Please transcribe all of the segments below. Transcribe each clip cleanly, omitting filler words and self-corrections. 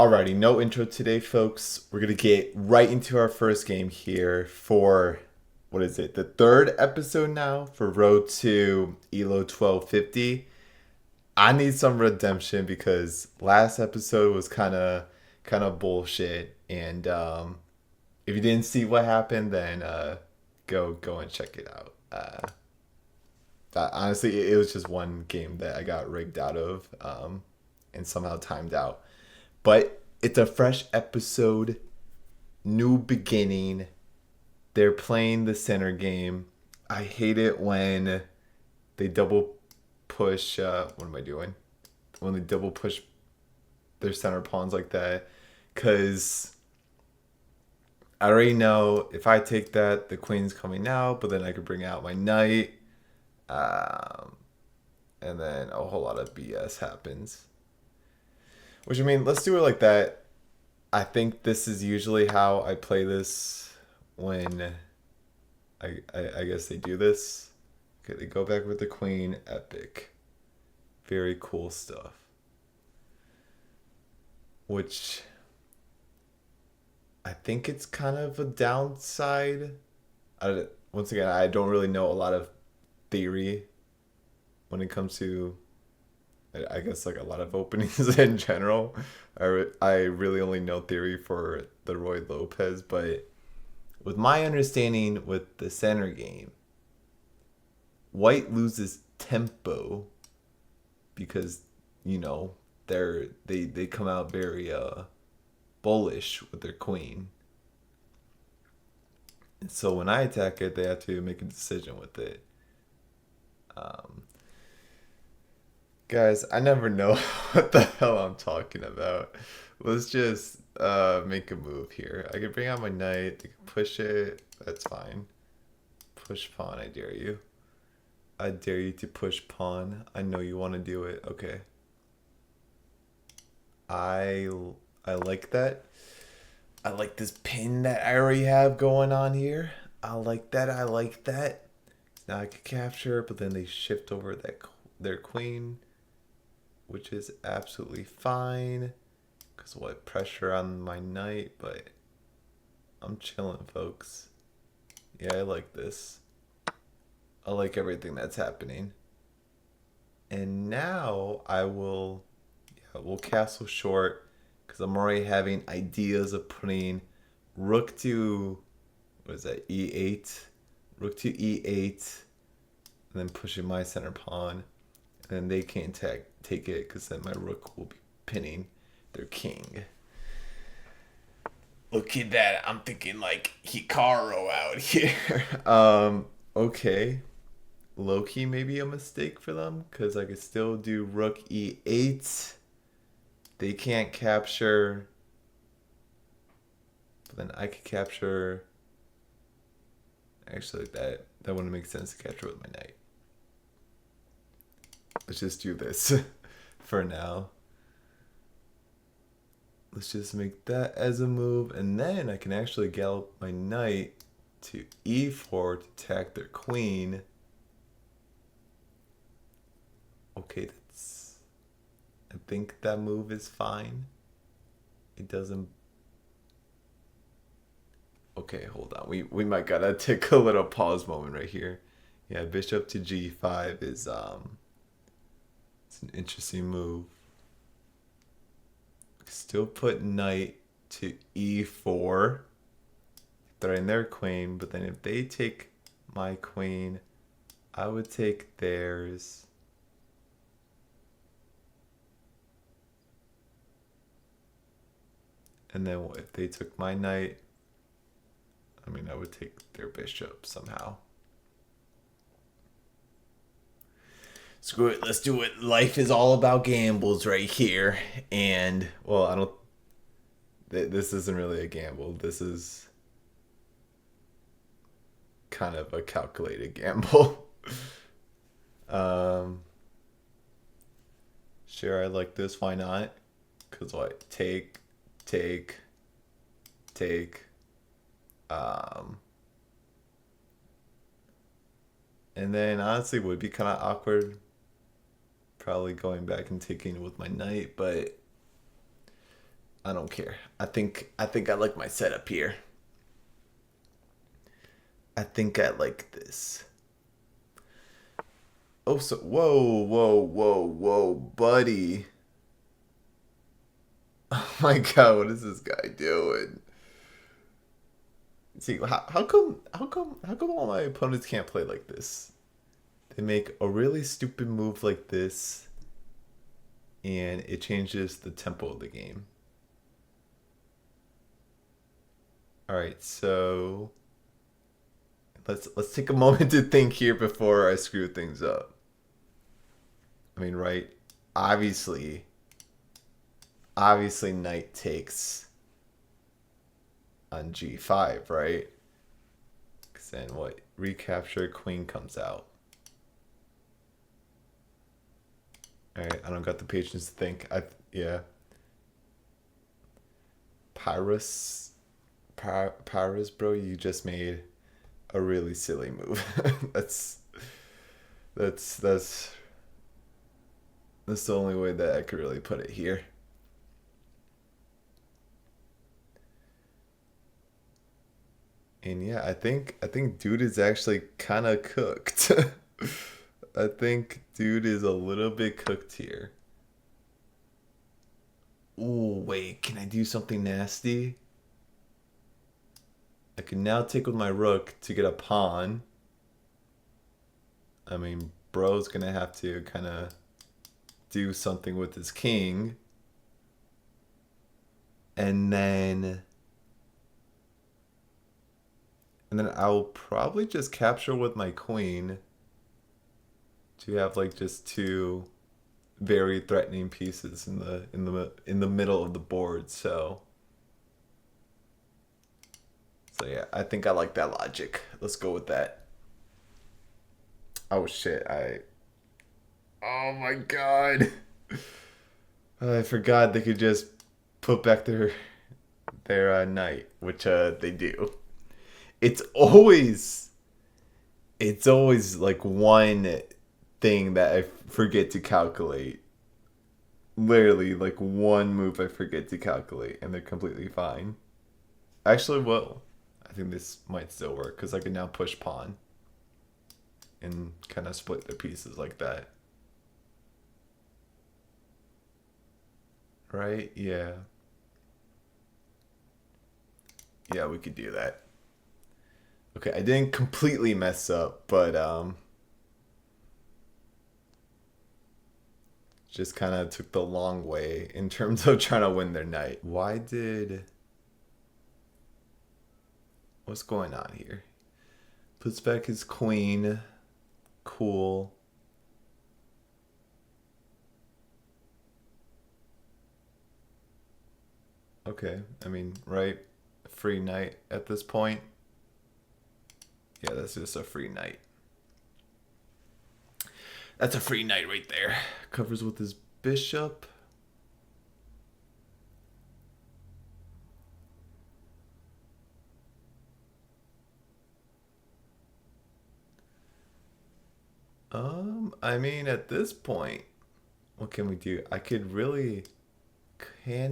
Alrighty, no intro today, folks. We're gonna get right into our first game here for what is it? The third episode now for Road to Elo 1250. I need some redemption because last episode was kind of bullshit. And if you didn't see what happened, then go and check it out. Honestly, it was just one game that I got rigged out of and somehow timed out. But it's a fresh episode, new beginning. They're playing the center game. I hate it when they double push. What am I doing? When they double push their center pawns like that. Because I already know if I take that, the queen's coming out, but then I could bring out my knight. And then a whole lot of BS happens. Which, I mean, let's do it like that. I think this is usually how I play this when I guess they do this. Okay, they go back with the queen. Epic. Very cool stuff. Which I think it's kind of a downside. Once again, I don't really know a lot of theory when it comes to, I guess, like a lot of openings in general. I really only know theory for the Roy Lopez, but with my understanding with the center game, White loses tempo because, they come out very bullish with their queen. And so when I attack it, they have to make a decision with it. Guys, I never know what the hell I'm talking about. Let's just make a move here. I can bring out my knight. They can push it. That's fine. Push pawn, I dare you. I dare you to push pawn. I know you want to do it. Okay. I like that. I like this pin that I already have going on here. I like that. I like that. Now I can capture, but then they shift over their queen, which is absolutely fine. Because what? Pressure on my knight, but I'm chilling, folks. Yeah, I like this. I like everything that's happening. And now we'll castle short because I'm already having ideas of putting rook to, what is that, e8? Rook to e8, and then pushing my center pawn. And then they can't take it because then my rook will be pinning their king. Look at that. I'm thinking like Hikaru out here. Okay. Low-key maybe a mistake for them because I could still do rook e8. They can't capture. But then I could capture. Actually, that wouldn't make sense to capture with my knight. Let's just do this for now. Let's just make that as a move. And then I can actually gallop my knight to e4 to attack their queen. Okay, I think that move is fine. It doesn't. Okay, hold on. We might gotta take a little pause moment right here. Yeah, bishop to g5 is it's an interesting move. Still put knight to e4, threatening their queen, but then if they take my queen, I would take theirs. And then if they took my knight, I would take their bishop somehow. Screw it, let's do it. Life is all about gambles right here. And, well, this isn't really a gamble. This is kind of a calculated gamble. Sure, I like this. Why not? Because what? Take. And then honestly it would be kind of awkward probably going back and taking it with my knight, but I don't care. I like my setup here. I think I like this. Oh, so whoa, buddy. Oh my god, what is this guy doing? See, how come all my opponents can't play like this? They make a really stupid move like this, and it changes the tempo of the game. All right, so let's take a moment to think here before I screw things up. I mean, right? Obviously, obviously, knight takes on g5, right? Because then what? Recapture, queen comes out. All right, I don't got the patience to think. Yeah. Pyrus, bro, you just made a really silly move. That's that's that's the only way that I could really put it here. And yeah, I think dude is actually kind of cooked. I think dude is a little bit cooked here. Ooh, wait, can I do something nasty? I can now take with my rook to get a pawn. I mean, bro's gonna have to kind of do something with his king. And then I'll probably just capture with my queen to have like just two very threatening pieces in the middle of the board. So yeah, I think I like that logic. Let's go with that. Oh shit, oh my god. I forgot they could just put back their knight, which they do. It's always it's always like one thing that I forget to calculate. Literally, like one move I forget to calculate, and they're completely fine. Actually, well, I think this might still work because I can now push pawn and kind of split the pieces like that. Right? Yeah. Yeah, we could do that. Okay, I didn't completely mess up, but just kind of took the long way in terms of trying to win their knight. What's going on here? Puts back his queen. Cool. Okay, I mean, right? Free knight at this point. Yeah, that's just a free knight. That's a free knight right there. Covers with his bishop. I mean, at this point, what can we do? I can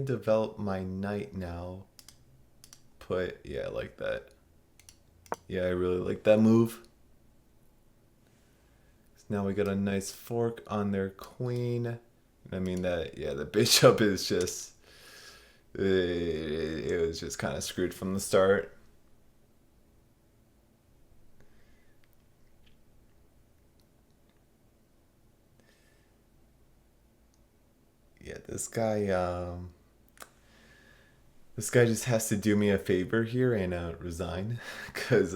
develop my knight now. Yeah, I like that. Yeah, I really like that move. So now we got a nice fork on their queen. I mean yeah, the bishop is just, it was just kind of screwed from the start. Yeah, this guy just has to do me a favor here and resign, cause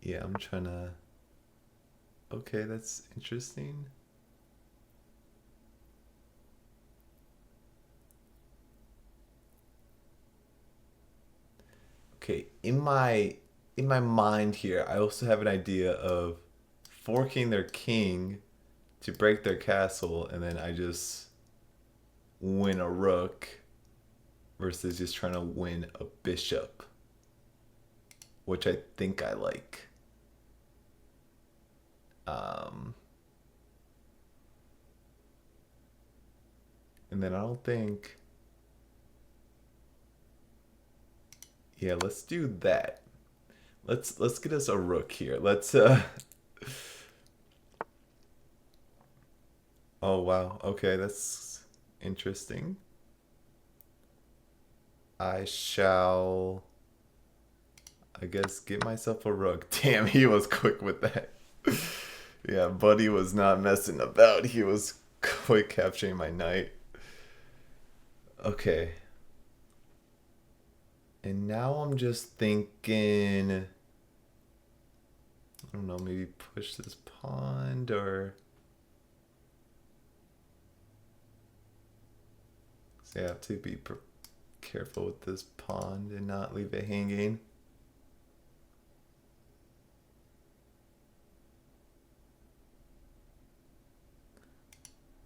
yeah, I'm trying to. Okay, that's interesting. Okay, in my mind here, I also have an idea of forking their king to break their castle, and then I just win a rook versus just trying to win a bishop, which I think I like. Um, And then I don't think... Yeah, let's do that. Let's get us a rook here. Let's Oh wow. Okay, that's interesting. I shall, I guess, get myself a rook. Damn, he was quick with that. Yeah, buddy was not messing about. He was quick capturing my knight. Okay. And now I'm just thinking, I don't know, maybe push this pawn or... So I have to be careful with this pawn and not leave it hanging.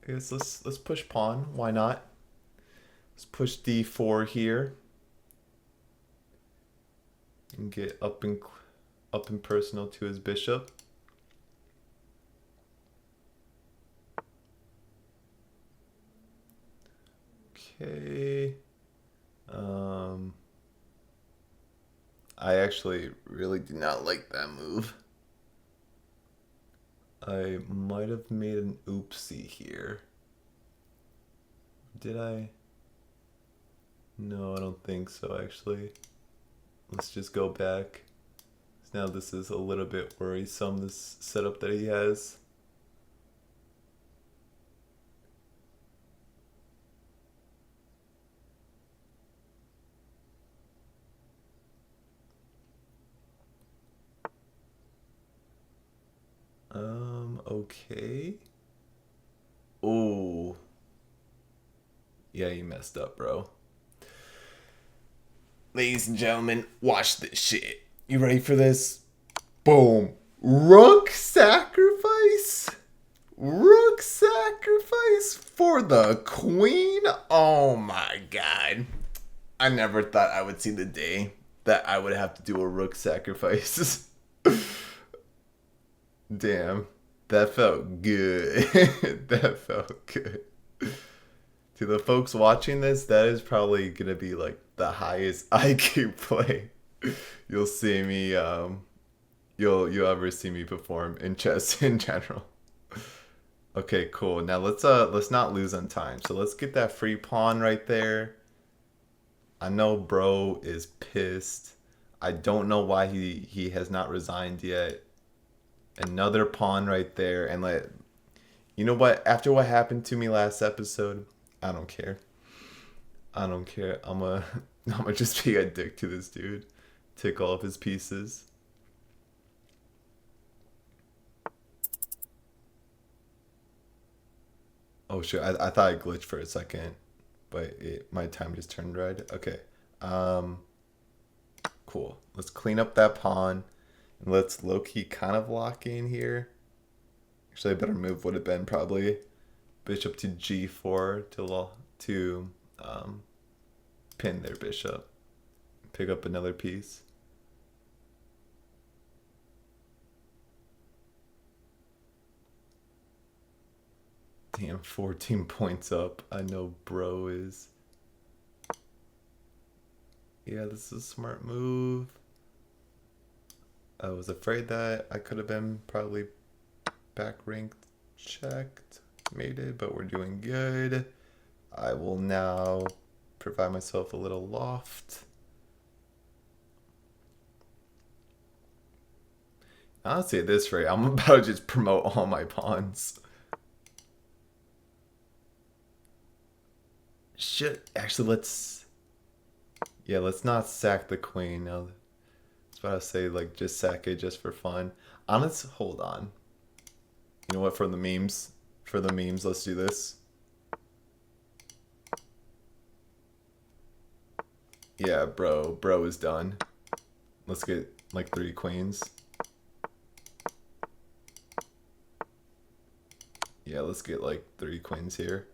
I guess let's push pawn. Why not? Let's push d4 here and get up and personal to his bishop. Okay. I actually really do not like that move. I might have made an oopsie here. Did I? No, I don't think so, actually. Let's just go back. Now this is a little bit worrisome, this setup that he has. Okay. Oh. Yeah, you messed up, bro. Ladies and gentlemen, watch this shit. You ready for this? Boom. Rook sacrifice? Rook sacrifice for the queen? Oh my god. I never thought I would see the day that I would have to do a rook sacrifice. Damn. That felt good. That felt good. To the folks watching this, that is probably gonna be like the highest IQ play you'll see me you'll ever see me perform in chess in general. Okay, cool. Now let's not lose on time. So let's get that free pawn right there. I know bro is pissed. I don't know why he has not resigned yet. Another pawn right there, and you know what? After what happened to me last episode, I don't care. I don't care. I'm gonna just be a dick to this dude. Take all of his pieces. Oh shit! I thought I glitched for a second, but my time just turned red. Okay. Cool. Let's clean up that pawn. And let's low-key kind of lock in here. Actually, a better move would have been probably bishop to g4 to pin their bishop. Pick up another piece. Damn, 14 points up. I know bro is... Yeah, this is a smart move. I was afraid that I could have been probably back ranked checked, made it, but we're doing good. I will now provide myself a little loft. Honestly, at this rate, I'm about to just promote all my pawns. Actually, let's not sack the queen. Now, I was about to say, like, just sack it just for fun. Hold on. You know what, for the memes, let's do this. Yeah, bro is done. Let's get, like, 3 queens. Yeah, let's get, like, 3 queens here.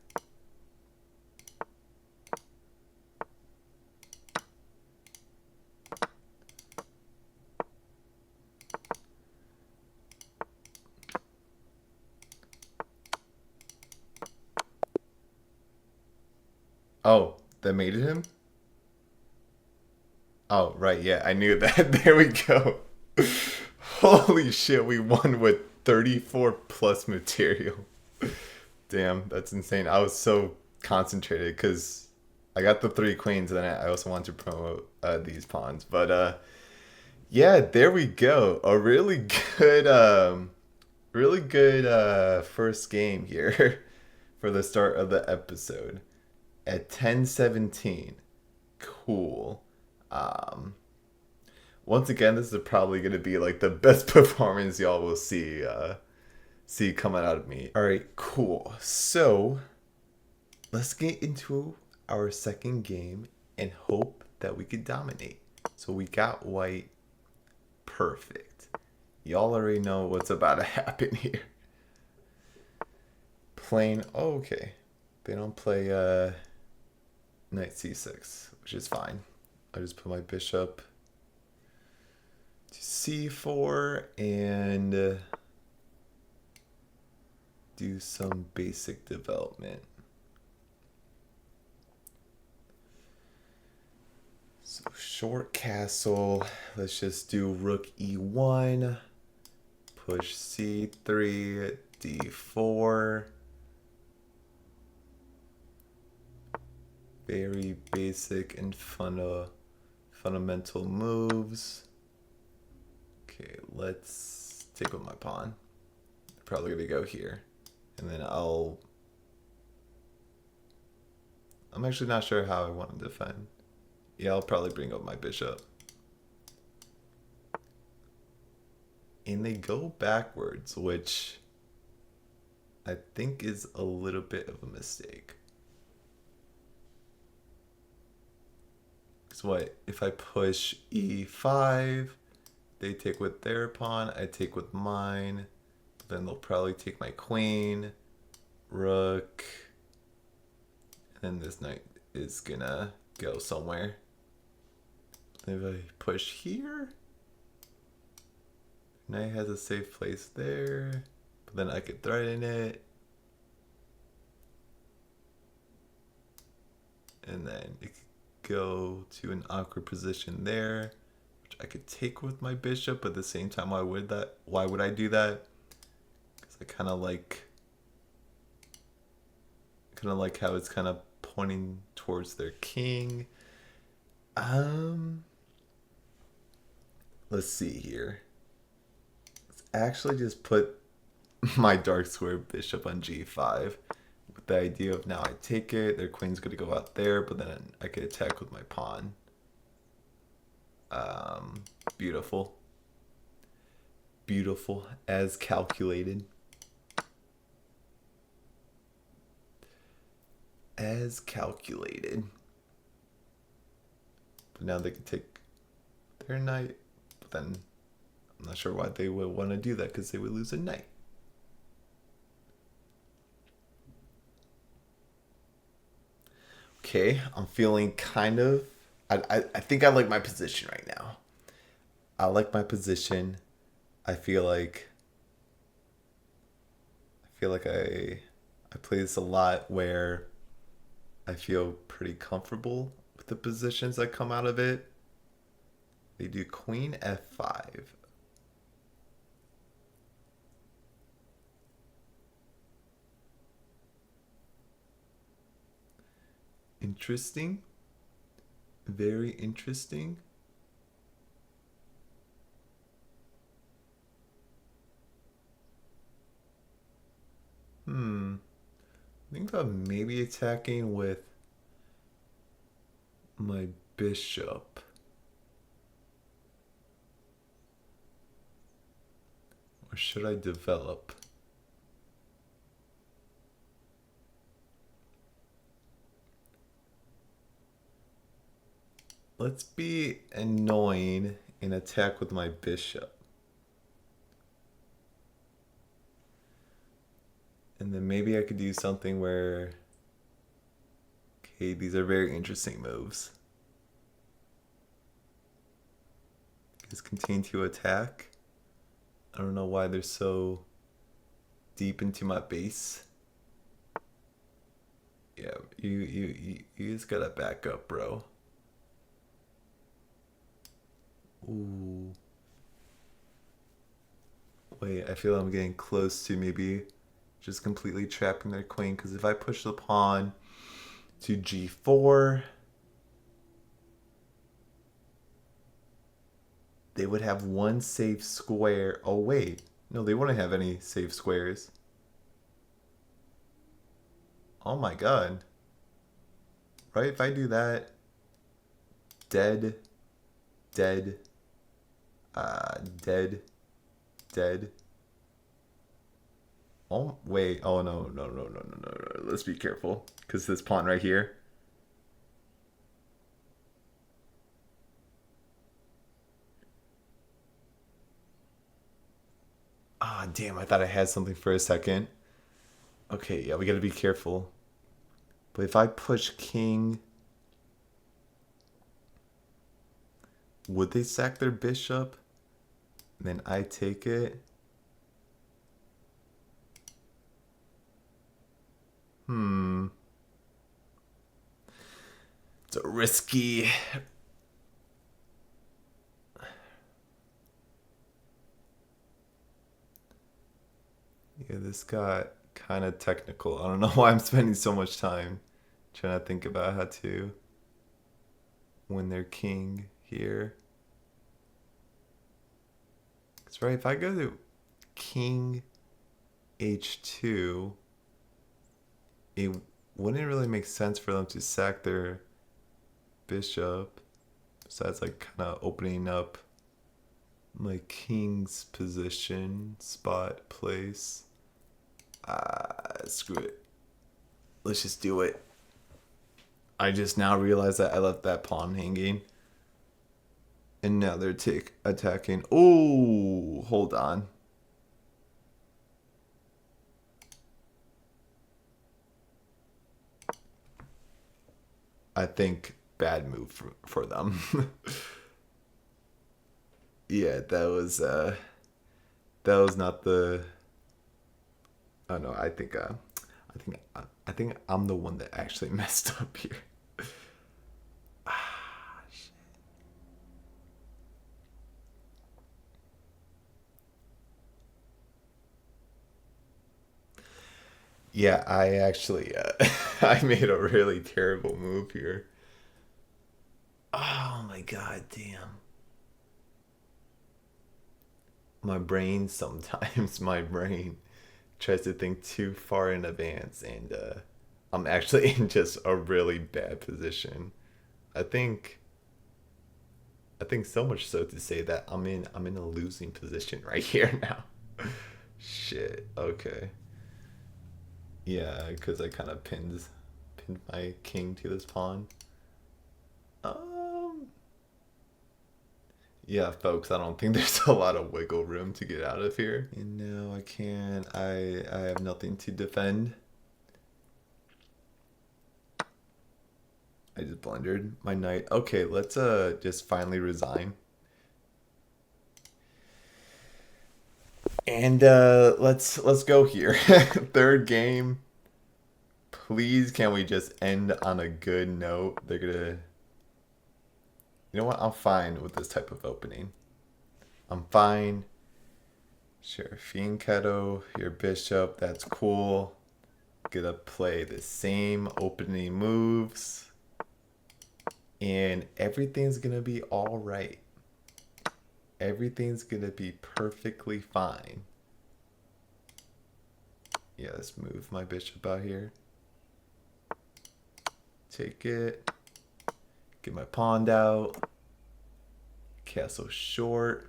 Oh, that made it him? Oh, right, yeah, I knew that. There we go. Holy shit, we won with 34 plus material. Damn, that's insane. I was so concentrated because I got the three queens, and then I also wanted to promote these pawns. But yeah, there we go. A really good first game here for the start of the episode at 10:17. Cool. Um, Once again, this is probably going to be like the best performance y'all will see coming out of me. All right, cool. So let's get into our second game and hope that we could dominate. So we got white. Perfect. Y'all already know what's about to happen here. Playing. Oh, okay. They don't play knight c6, which is fine. I just put my bishop to c4 and do some basic development. So short castle. Let's just do rook e1, push c3, d4. Very basic and fundamental moves. Okay, let's take with my pawn. Probably gonna go here. And then I'm actually not sure how I want to defend. Yeah, I'll probably bring up my bishop. And they go backwards, which I think is a little bit of a mistake. Because what, if I push e5, they take with their pawn, I take with mine. Then they'll probably take my queen, rook, and then this knight is gonna go somewhere. If I push here, knight has a safe place there, but then I could threaten it. And then it could go to an awkward position there, which I could take with my bishop, but at the same time, why would I do that? Because I kind of like how it's kind of pointing towards their king. Let's see here. Let's actually just put my dark square bishop on g5 with the idea of now I take it, their queen's going to go out there, but then I could attack with my pawn. Beautiful. Beautiful, as calculated. As calculated. But now they can take their knight, but then I'm not sure why they would want to do that, because they would lose a knight. Okay, I'm feeling kind of... I think I like my position right now. I like my position. I feel like I play this a lot where I feel pretty comfortable with the positions that come out of it. They do queen f5. Interesting. Very interesting. I think about maybe attacking with my bishop. Or should I develop? Let's be annoying and attack with my bishop. And then maybe I could do something where... Okay, these are very interesting moves. Just continue to attack. I don't know why they're so deep into my base. Yeah, you just gotta back up, bro. Ooh. Wait, I feel I'm getting close to maybe just completely trapping their queen, because if I push the pawn to g4, they would have one safe square. Oh, wait. No, they wouldn't have any safe squares. Oh my god. Right? If I do that, dead, dead, dead, dead. Oh, wait. Oh, no. Let's be careful. Because this pawn right here. Ah, damn. I thought I had something for a second. Okay, yeah, we gotta be careful. But if I push king, would they sack their bishop? And then I take it. It's a risky. Yeah, this got kind of technical. I don't know why I'm spending so much time trying to think about how to win their king here. It's right. If I go to king h2, it wouldn't really make sense for them to sack their bishop. Besides, like, kind of opening up my king's position, spot, place. Screw it. Let's just do it. I just now realized that I left that pawn hanging. And now they're attacking. Oh, hold on. I think bad move for them. Yeah, that was not the. Oh no, I think I'm the one that actually messed up here. Ah, shit. Yeah, I actually I made a really terrible move here. Oh my god, damn. My brain tries to think too far in advance, and I'm actually in just a really bad position. I think I think so much so to say that I'm in a losing position right here now. Shit. Okay. Yeah, because I kind of pinned my king to this pawn. Um. Yeah, folks. I don't think there's a lot of wiggle room to get out of here. And now I can't. I have nothing to defend. I just blundered my knight. Okay, let's just finally resign. And let's go here. Third game. Please, can we just end on a good note? They're gonna. You know what? I'm fine with this type of opening. I'm fine. Sure, Fianchetto, your bishop. That's cool. Gonna play the same opening moves. And everything's gonna be all right. Everything's gonna be perfectly fine. Yeah, let's move my bishop out here. Take it. Get my pawn out. Castle short.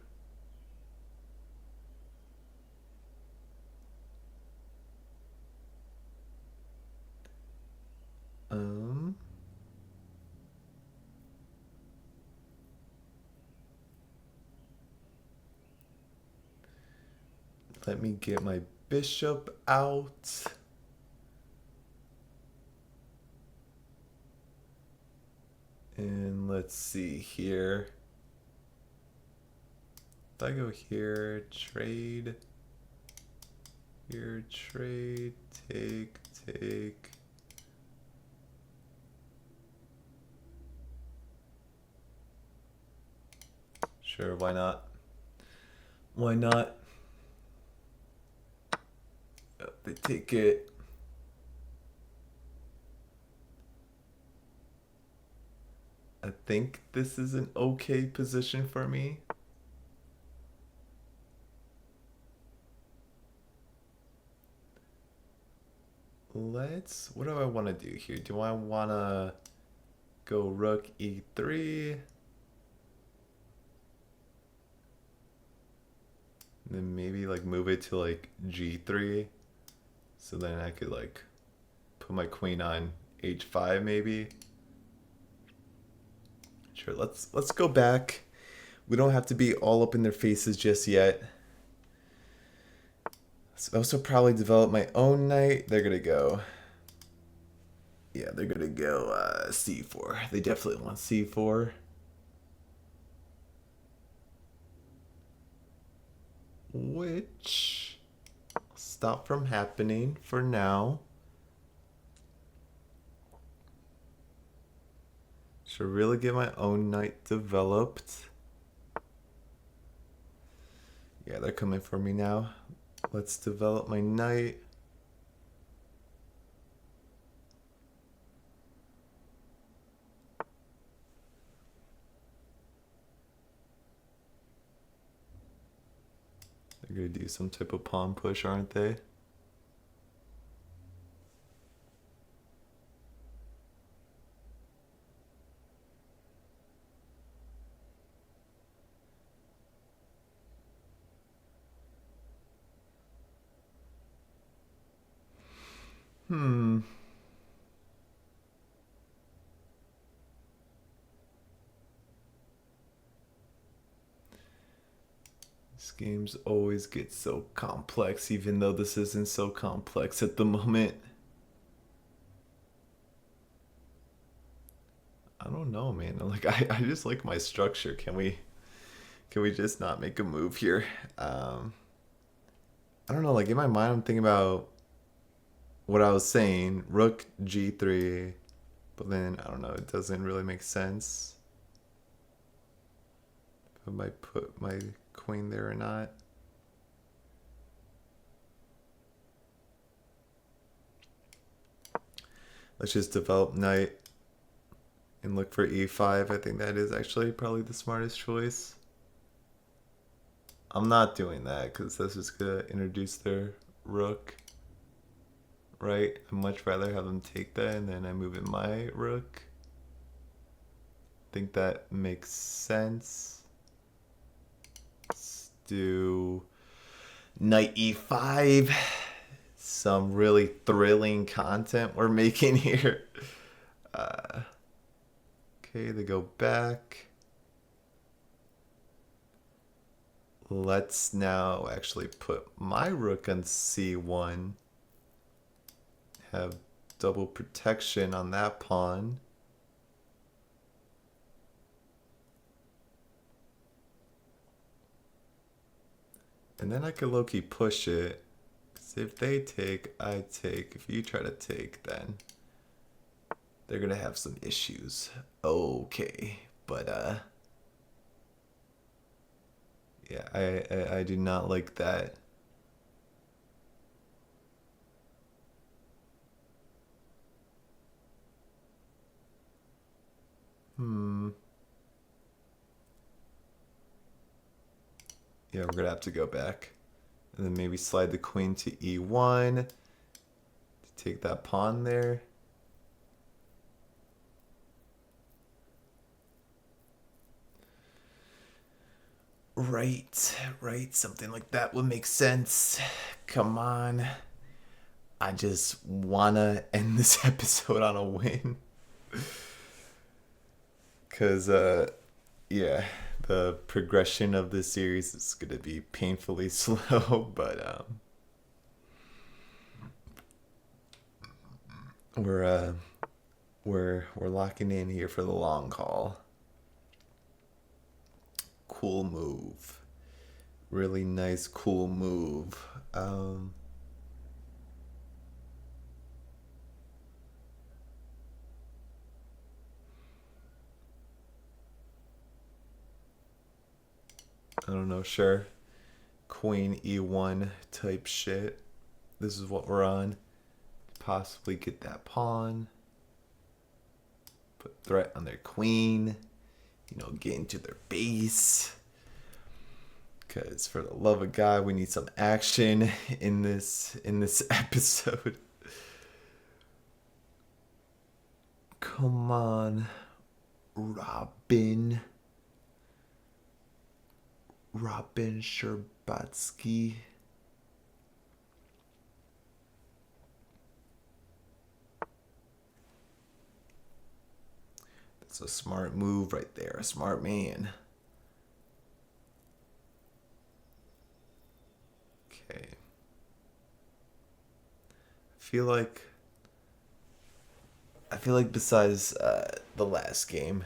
Let me get my bishop out. And let's see here. If I go here, trade. Here, trade, take. Sure, why not? Why not? They take it. I think this is an okay position for me. What do I want to do here? Do I want to go rook e3? And then maybe like move it to like g3. So then I could like put my queen on h5 maybe. Sure, let's go back. We don't have to be all up in their faces just yet. Let's also probably develop my own knight. They're gonna go. Yeah, they're gonna go c4. They definitely want c4. Which stop from happening for now. Should really get my own knight developed. Yeah, they're coming for me now. Let's develop my knight. They're gonna do some type of pawn push, aren't they? This games always get so complex, even though this isn't so complex at the moment. I don't know, man. Like I just like my structure. Can we just not make a move here? I don't know, like in my mind I'm thinking about what I was saying, rook g3, but then I don't know, it doesn't really make sense. If I might put my queen there or not. Let's just develop knight and look for e5. I think that is actually probably the smartest choice. I'm not doing that because that's just gonna introduce their rook. Right? I'd much rather have them take that and then I move in my rook. I think that makes sense. Let's do knight e5. Some really thrilling content we're making here. Okay, they go back. Let's now actually put my rook on c1. Have double protection on that pawn. And then I could low-key push it. Because if they take, I take. If you try to take, then they're gonna have some issues. Okay, but yeah, I do not like that. Yeah, we're gonna have to go back. And then maybe slide the queen to e1 to take that pawn there. Right, something like that would make sense. Come on. I just wanna end this episode on a win. Cause yeah, the progression of this series is gonna be painfully slow, but we're locking in here for the long haul. Cool move. Really nice, cool move. I don't know, sure. Queen E1 type shit. This is what we're on. Possibly get that pawn. Put threat on their queen. You know, get into their base. Because for the love of God, we need some action in this episode. Come on, Robin Sherbatsky. That's a smart move right there. A smart man. Okay. I feel like besides the last game,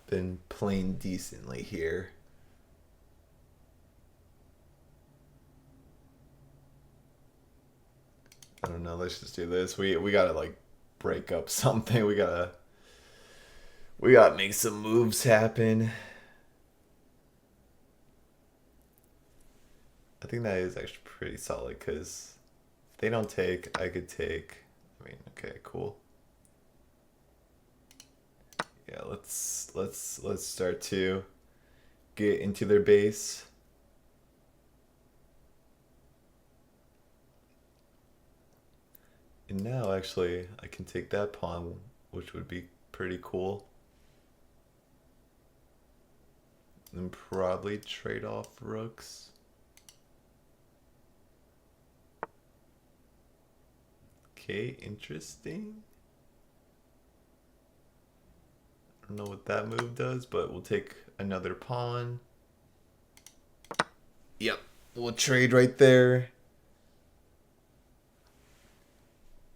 been playing decently here. I don't know. Let's just do this. We gotta like break up something. We gotta make some moves happen. I think that is actually pretty solid because if they don't take, I could take. I mean, okay, cool. Yeah, let's start to get into their base. And now actually I can take that pawn, which would be pretty cool. And probably trade off rooks. Okay, interesting. I don't know what that move does, but we'll take another pawn. Yep, we'll trade right there.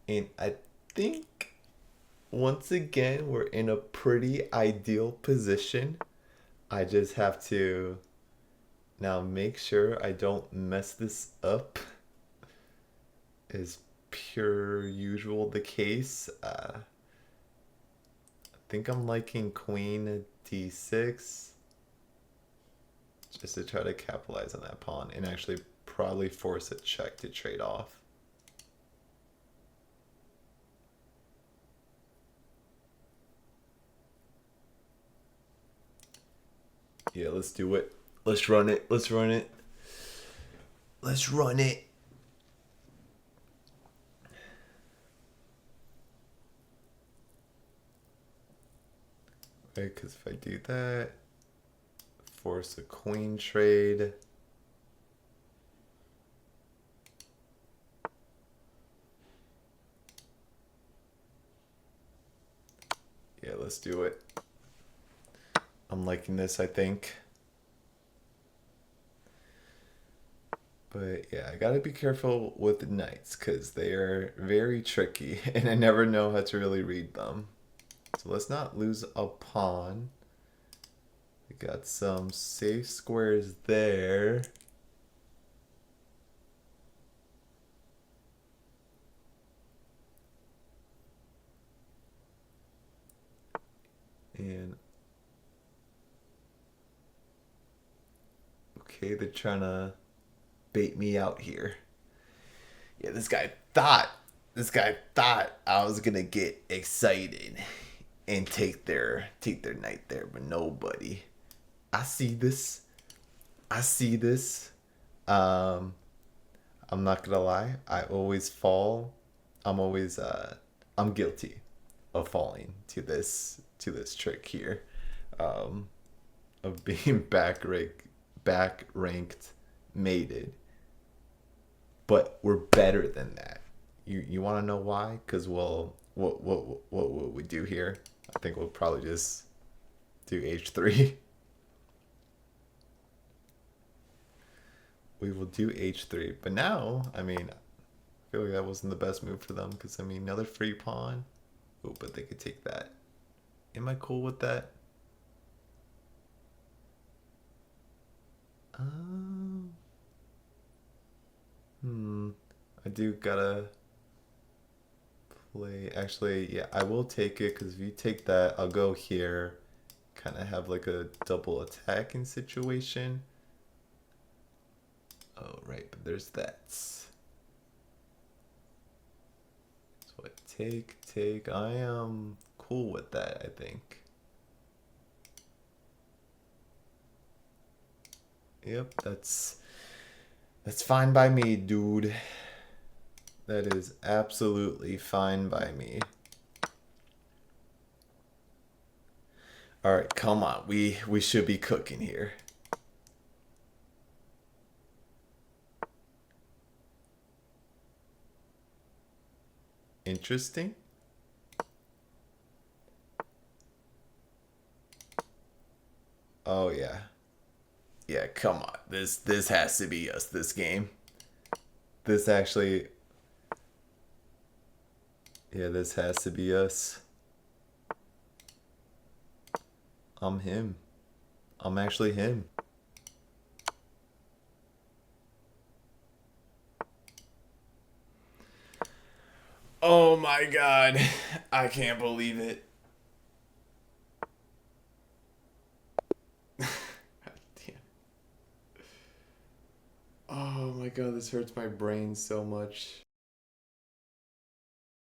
And I think, once again, we're in a pretty ideal position. I just have to now make sure I don't mess this up. Is pure usual the case. I think I'm liking queen d6 just to try to capitalize on that pawn and actually probably force a check to trade off. Yeah, let's do it. Let's run it. Let's run it. Let's run it. Okay, because if I do that, force a queen trade. Yeah, let's do it. I'm liking this, I think. But yeah, I gotta be careful with the knights because they are very tricky and I never know how to really read them. So let's not lose a pawn. We got some safe squares there. And okay, they're trying to bait me out here. Yeah, this guy thought I was gonna get excited and take their knight there, but nobody. I see this. I'm not gonna lie. I always fall. I'm guilty of falling to this trick here, of being back ranked mated. But we're better than that. You want to know why? Because what we do here? I think we'll probably just do h3. We will do h3. But now, I mean, I feel like that wasn't the best move for them because, I mean, another free pawn. Oh, but they could take that. Am I cool with that? I do gotta play. Actually, yeah, I will take it because if you take that, I'll go here. Kind of have like a double attacking situation. Oh, right, but there's that. So I take. I am cool with that, I think. Yep, that's fine by me, dude. That is absolutely fine by me. All right, come on. We should be cooking here. Interesting. Oh yeah. Yeah, come on. This has to be us this game. This actually, yeah, this has to be us. I'm him. I'm actually him. Oh my god. I can't believe it. Damn. Oh my god, this hurts my brain so much.